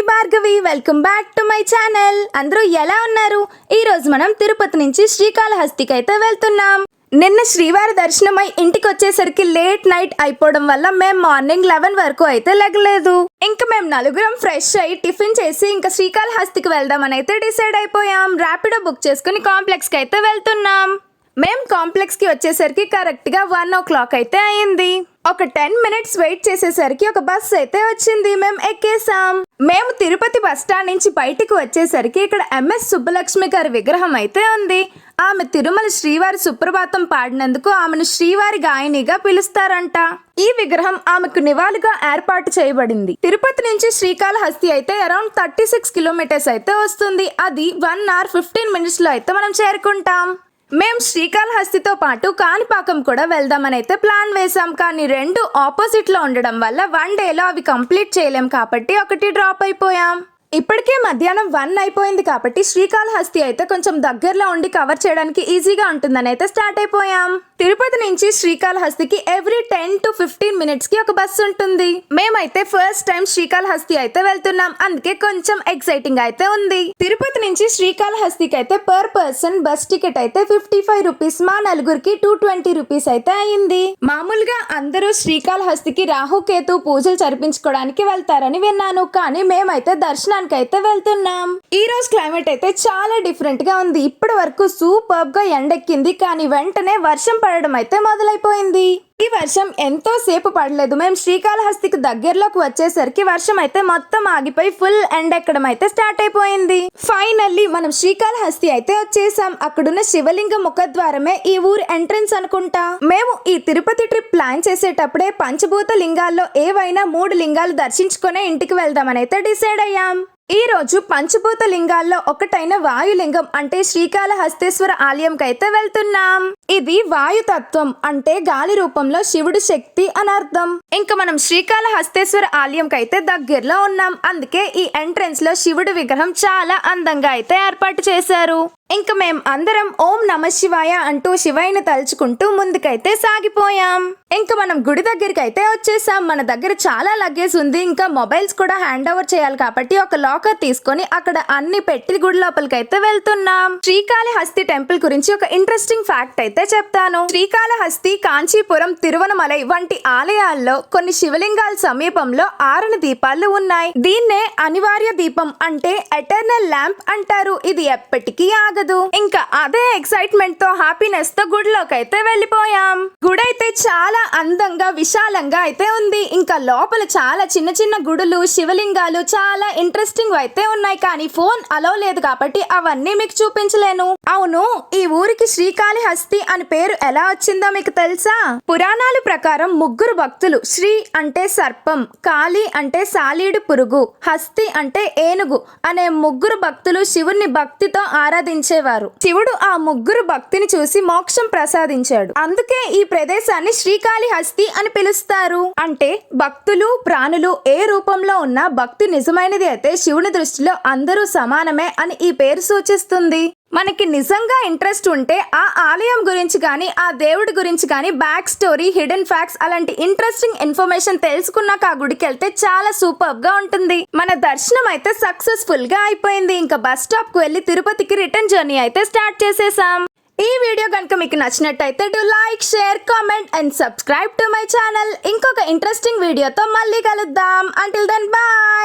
Bhargavi, welcome back to my channel. అందరూ ఎలా ఉన్నారు? ఈ రోజు మనం తిరుపతి నుంచి శ్రీకాళహస్తికి అయితే వెళ్తున్నాం. నిన్న శ్రీవారి దర్శనమై ఇంటికి వచ్చేసరికి లేట్ నైట్ అయిపోవడం వల్ల మేము మార్నింగ్ 11 వరకు అయితే లెగలేదు. ఇంకా మేము నలుగురం ఫ్రెష్ అయ్యి టిఫిన్ చేసి ఇంకా శ్రీకాళహస్తికి వెళ్దామని అయితే డిసైడ్ అయిపోయాం. ర్యాపిడో బుక్ చేసుకుని కాంప్లెక్స్ కి అయితే వెళ్తున్నాం. మేము కాంప్లెక్స్ కి వచ్చేసరికి కరెక్ట్ గా 1 o'clock అయితే అయింది. ఒక 10 minutes వెయిట్ చేసేసరికి ఒక బస్ అయితే వచ్చింది. మేము ఎక్కేసాం. మేము తిరుపతి బస్ స్టాండ్ నుంచి బయటికి వచ్చేసరికి ఇక్కడ MS సుబ్బలక్ష్మి గారి విగ్రహం అయితే ఉంది. ఆమె తిరుమల శ్రీవారి సుప్రభాతం పాడినందుకు ఆమెను శ్రీవారి గాయనిగా పిలుస్తారంట. ఈ విగ్రహం ఆమెకు నివాళిగా ఏర్పాటు చేయబడింది. తిరుపతి నుంచి శ్రీకాళహస్తి అయితే అరౌండ్ 36 kilometers అయితే వస్తుంది. అది 1 hour 15 minutes లో అయితే మనం చేరుకుంటాం. మేము శ్రీకాళహస్తితో పాటు కాణిపాకం కూడా వెళ్దామని అయితే ప్లాన్ వేసాం. కానీ 2 ఆపోజిట్ లో ఉండడం వల్ల 1 డేలో అవి కంప్లీట్ చేయలేం కాబట్టి ఒకటి డ్రాప్ అయిపోయాం. ఇప్పటికే మధ్యాహ్నం 1 అయిపోయింది కాబట్టి శ్రీకాళహస్తి అయితే కొంచెం దగ్గరలో ఉండి కవర్ చేయడానికి ఈజీగా ఉంటుందని అయితే స్టార్ట్ అయిపోయాం. తిరుపతి నుంచి శ్రీకాళహస్తికి ఎవ్రీ 10 to 15 minutes కి ఒక బస్సు ఉంటుంది. మేమైతే ఫస్ట్ టైం శ్రీకాళహస్తి అయితే వెళ్తున్నాం, అందుకే కొంచెం ఎక్సైటింగ్ అయితే ఉంది. తిరుపతి నుంచి శ్రీకాళహస్తికి అయితే పర్ పర్సన్ బస్ టికెట్ అయితే 55 rupees, మా నలుగురికి 220 rupees అయితే అయింది. మామూలుగా అందరూ శ్రీకాళహస్తికి రాహుకేతు పూజలు జరిపించుకోవడానికి వెళ్తారని విన్నాను, కానీ మేమైతే దర్శనానికి అయితే వెళ్తున్నాం. ఈ రోజు క్లైమేట్ అయితే చాలా డిఫరెంట్ గా ఉంది. ఇప్పటి వరకు సూపర్ గా ఎండెక్కింది, కానీ వెంటనే వర్షం పడడం అయితే మొదలైపోయింది. ఈ వర్షం ఎంతో సేపు పడలేదు. మేము శ్రీకాళహస్తికి దగ్గరలోకి వచ్చేసరికి వర్షం అయితే మొత్తం ఆగిపోయి ఫుల్ ఎండెక్కడం అయితే స్టార్ట్ అయిపోయింది. ఫైనల్లీ మనం శ్రీకాళహస్తి అయితే వచ్చేసాం. అక్కడున్న శివలింగ ముఖద్వారమే ఈ ఊరు ఎంట్రన్స్ అనుకుంటా. మేము ఈ తిరుపతి ట్రిప్ ప్లాన్ చేసేటప్పుడే పంచభూత లింగాల్లో ఏవైనా 3 లింగాలు దర్శించుకునే ఇంటికి వెళ్దామని అయితే డిసైడ్ అయ్యాం. ఈ రోజు పంచభూత లింగాల్లో ఒకటైన వాయులింగం అంటే శ్రీకాళహస్తేశ్వర ఆలయంకి అయితే వెళ్తున్నాం. ఇది వాయుతత్వం అంటే గాలి రూపంలో శివుడు శక్తి అని అర్థం. ఇంకా మనం శ్రీకాళహస్తేశ్వర ఆలయంకి అయితే దగ్గరలో ఉన్నాం, అందుకే ఈ ఎంట్రన్స్ లో శివుడి విగ్రహం చాలా అందంగా అయితే ఏర్పాటు చేశారు. ఇంకా మేం అందరం ఓం నమ శివాయ అంటూ శివయ్యని తలుచుకుంటూ ముందుకైతే సాగిపోయాం. ఇంకా మనం గుడి దగ్గరికి అయితే వచ్చేసాం. మన దగ్గర చాలా లగేజ్ ఉంది, ఇంకా మొబైల్స్ కూడా హ్యాండ్ ఓవర్ చేయాలి కాబట్టి ఒక లాకర్ తీసుకొని అక్కడ అన్ని పెట్టి గుడి లోపలికి అయితే వెళ్తున్నాం. శ్రీకాళహస్తి టెంపుల్ గురించి ఒక ఇంట్రెస్టింగ్ ఫ్యాక్ట్ అయితే చెప్తాను. శ్రీకాళహస్తి, కాంచీపురం, తిరువనమలై వంటి ఆలయాల్లో కొన్ని శివలింగాల సమీపంలో 6 దీపాలు ఉన్నాయి. దీన్నే అనివార్య దీపం అంటే ఎటర్నల్ ల్యాంప్ అంటారు. ఇది ఎప్పటికీ ఆగదు. ఇంకా అదే ఎక్సైట్మెంట్ తో హ్యాపీనెస్ తో గుడిలోకి అయితే వెళ్ళిపోయాం. గుడి అయితే చాలా అందంగా విశాలంగా అయితే ఉంది. ఇంకా లోపల చాలా చిన్న చిన్న గుడులు, శివలింగాలు చాలా ఇంట్రెస్టింగ్ అయితే ఉన్నాయి. కానీ ఫోన్ అలౌ లేదు కాబట్టి అవన్నీ మీకు చూపించలేను. అవును, ఈ ఊరికి శ్రీకాళహస్తి అని పేరు ఎలా వచ్చిందో మీకు తెలుసా? పురాణాల ప్రకారం 3 భక్తులు, శ్రీ అంటే సర్పం, కాళీ అంటే సాలీడు పురుగు, హస్తి అంటే ఏనుగు అనే 3 భక్తులు శివుణ్ణి భక్తితో ఆరాధించారు. శివుడు ఆ 3 భక్తిని చూసి మోక్షం ప్రసాదించాడు. అందుకే ఈ ప్రదేశాన్ని శ్రీకాళహస్తి అని పిలుస్తారు. అంటే భక్తులు, ప్రాణులు ఏ రూపంలో ఉన్నా భక్తి నిజమైనది అయితే శివుని దృష్టిలో అందరూ సమానమే అని ఈ పేరు సూచిస్తుంది. మనకి నిజంగా ఇంట్రెస్ట్ ఉంటే ఆ ఆలయం గురించి కానీ ఆ దేవుడి గురించి కానీ బ్యాక్ స్టోరీ, హిడెన్ ఫ్యాక్ట్స్ అలాంటి ఇంట్రెస్టింగ్ ఇన్ఫర్మేషన్ తెలుసుకున్నాక ఆ గుడికి వెళ్తే చాలా సూపర్ గా ఉంటుంది. మన దర్శనం అయితే సక్సెస్ఫుల్ గా అయిపోయింది. ఇంకా బస్ స్టాప్ కు వెళ్లి తిరుపతికి రిటర్న్ జర్నీ అయితే స్టార్ట్ చేసేసాం. ఈ వీడియో కనుక మీకు నచ్చినట్టయితే do like, share, comment and subscribe to my channel. ఇంకొక ఇంట్రెస్టింగ్ వీడియోతో మళ్ళీ కలుద్దాం. Until then bye.